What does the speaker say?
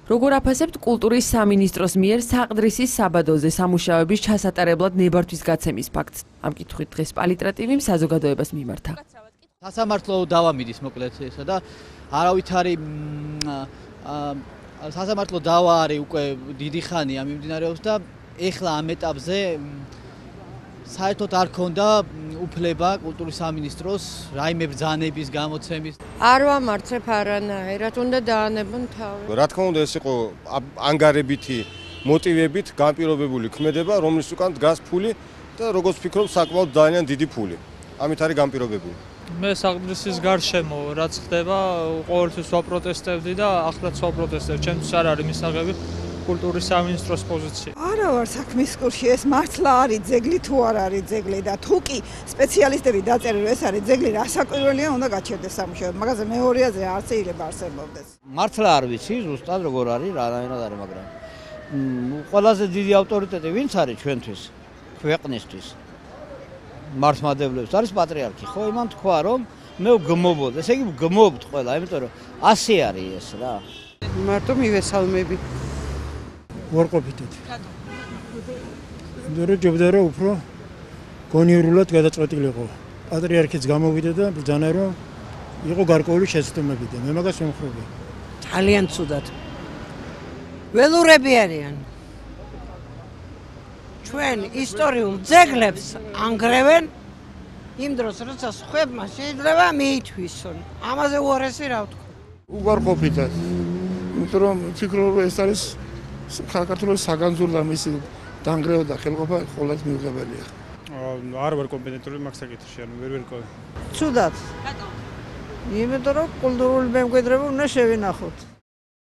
როგორ აფასებთ კულტურის სამინისტროს მიერ საყდრისის საბადოზე სამუშაოების ჩასატარებლად ნებართვის გაცემის ფაქტს? ამ კითხვით დღეს პალიტრატივიმ საზოგადოებას მიმართა. სასამართლო დავამიდის მოკლედ ესა და არავითარი სასამართლო დავა არის უკვე დიდი ხანია მიმდინარეობს და ეხლა ამ ეტაპზე საერთოდ არ ქონდა უფლება კულტურის სამინისტროს რაიმე ბრძანების გამოცემის. არ ვამარცხებ არანაირად, უნდა დაანებონ თავი. რა თქმა უნდა, ეს იყო ანგარებითი მოტივებით განპირობებული ქმედება, რომლის უკან დგას ფული და როგორც ვფიქრობ, საკმაოდ ძალიან დიდი ფული. ამით არის განპირობებული. მე საყდრისის გარშემო რაც ხდება, ყოველთვის ვაპროტესტებდი და ახლაც ვაპროტესტებ. ჩემთვის არ არის მისაღები კულტურის სამინისტროს პოზიცია. არა ვარ საქმის კურსში, ეს მართლა არის ძეგლი თუ არ არის ძეგლი და თუ კი სპეციალისტები დაწერენ რომ ეს არის ძეგლი, რასაკვირველია უნდა გაჩერდეს სამუშაოები. მაგაზე მეორეაზე არ შეიძლება არსებობდეს. მართლა არ ვიცი ზუსტად როგორ არის, რანაირად არის, მაგრამ ყველაზე დიდი ავტორიტეტი ვინც არის ჩვენთვის, ქვეყნისთვის. მართლმადებლებს არის პატრიარქი, ხო, იმან თქვა რომ მე ვგმობოდ, ესე იგი ვგმობთ ყველა, იმიტომ რომ ასე არის ეს რა. მარტო მივესალმები. ვარყოფითად. იმიტომ ჯობდა რომ უფრო გონიურულად გადაწყვეტილიყო. პატრიარქიც გამოვიდა და ბრძანა რომ იყო გარკვეული შეცდომები და მე მაგას ვემხრობი. ძალიან ცუდად. ველურები არიან. ჩვენ ისტორიულ ძეგლებს ანგრევენ იმ დროს, როცა სხვებმა შეიძლება მიითვისონ. ამაზე უარესი რა ვთქვა. უარყოფითად. იმიტომ რომ ვფიქრობ რომ ეს არის საქართველოს საგანძური და მისი დანგრევა და ხელყოფა ყოველთვის მიუღებელია. არ ვარ კომპეტენტური მაგ საკითხში, ანუ ვერ ვერკო. ცუდად. იმიტომ რომ კულტურული მემკვიდრეობა უნდა შევინახოთ.